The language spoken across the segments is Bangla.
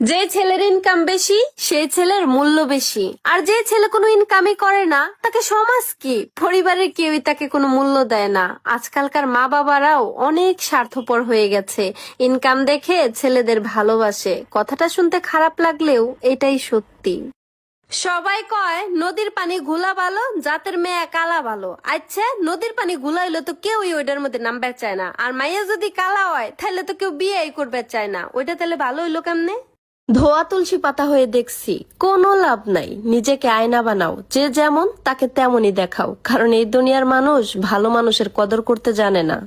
যে ছেলের ইনকাম বেশি সেই ছেলের মূল্য বেশি, আর যে ছেলে কোনো ইনকামই করে না তাকে সমাজ কি পরিবারের কেউই তাকে কোনো মূল্য দেয় না। আজকালকার মা বাবারাও অনেক স্বার্থপর হয়ে গেছে, ইনকাম দেখে ছেলেদের ভালোবাসে। কথাটা শুনতে খারাপ লাগলেও এটাই সত্যি। সবাই কয় নদীর পানি ঘোলা ভালো, জাতের মেয়ে কালা ভালো। আচ্ছা, নদীর পানি ঘুলাইলে তো কেউই ওইটার মধ্যে নামবে চায় না, আর মাইয়া যদি কালা হয় তাহলে তো কেউ বিয়েই করবে চায় না। ওইটা তাহলে ভালো হইলো কেমনে? ধোয়া তুলসী পাতা হয়ে দেখছি কোনো লাভ নাই। নিজেকে আয়না বানাও, যে যেমন তাকে তেমনই দেখাও, কারণ এই দুনিয়ার মানুষ ভালো মানুষের কদর করতে জানে না।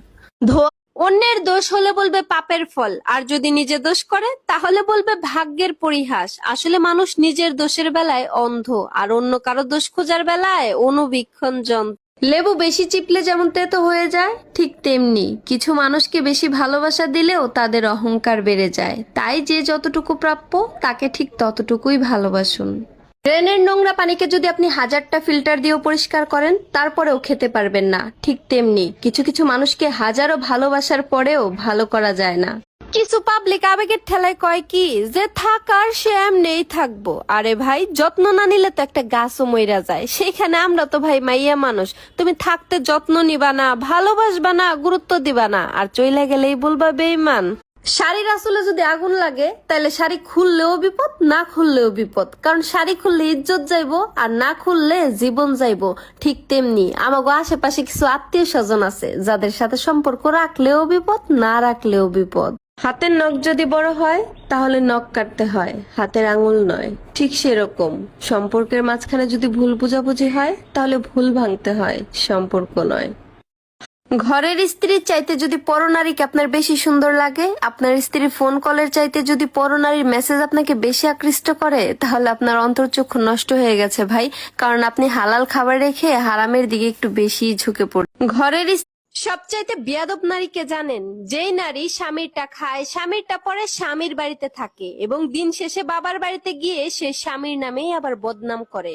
ধোয়া অন্যের দোষ হলে বলবে পাপের ফল, আর যদি নিজে দোষ করে তাহলে বলবে ভাগ্যের পরিহাস। আসলে মানুষ নিজের দোষের বেলায় অন্ধ, আর অন্য কারো দোষ খোঁজার বেলায় অনুবীক্ষণ যন্ত্র। লেবু বেশি চিপলে যেমন তেতো হয়ে যায়, ঠিক তেমনি কিছু মানুষকে বেশি ভালোবাসা দিলেও তাদের অহংকার বেড়ে যায়। তাই যে যতটুকু প্রাপ্য তাকে ঠিক ততটুকুই ভালোবাসুন। ড্রেনের নোংরা পানিকে যদি আপনি হাজারটা ফিল্টার দিয়েও পরিষ্কার করেন তারপরেও খেতে পারবেন না, ঠিক তেমনি কিছু কিছু মানুষকে হাজারো ভালোবাসার পরেও ভালো করা যায় না। কিছু পাবলিক আবেগের ঠেলায় কয় কি যে থাকার সে এমনিই থাকবো। আরে ভাই, যত্ন না নিলে তো একটা গাছও মইরা যায়। সেখানে আমরা তো ভাই মাইয়া মানুষ, তুমি থাকতে যত্ন নিবা না, ভালোবাসবা না, গুরুত্ব দিবা না, আর চইলা গেলেই বলবা বেঈমান। শাড়ির আসলে যদি আগুন লাগে তাহলে শাড়ি খুললেও বিপদ, না খুললেও বিপদ। কারণ শাড়ি খুললে ইজ্জত যাইবো, আর না খুললে জীবন যাইবো। ঠিক তেমনি আমাগো আশেপাশে কিছু আত্মীয় স্বজন আছে যাদের সাথে সম্পর্ক রাখলেও বিপদ, না রাখলেও বিপদ। হাতের নখ যদি বড় হয় তাহলে নখ কাটতে হয়, হাতের আঙুল নয়। ঠিক সেরকম সম্পর্কের মাঝখানে যদি ভুল বোঝাবুঝি হয় তাহলে ভুল ভাঙতে হয়, সম্পর্ক নয়। ঘরের স্ত্রীর চাইতে যদি পরনারীকে আপনার বেশি সুন্দর লাগে, আপনার স্ত্রীর ফোন কলের চাইতে যদি পরনারীর মেসেজ আপনাকে বেশি আকৃষ্ট করে, তাহলে আপনার অন্তর্চক্ষু নষ্ট হয়ে গেছে ভাই। কারণ আপনি হালাল খাবার রেখে হারামের দিকে একটু বেশি ঝুঁকে পড়েন। সবচাইতে বেয়াদব নারীকে জানেন? যেই নারী স্বামীরটা খায়, স্বামীরটা পরে স্বামীর বাড়িতে থাকে এবং দিন শেষে বাবার বাড়িতে গিয়ে সে স্বামীর নামেই আবার বদনাম করে।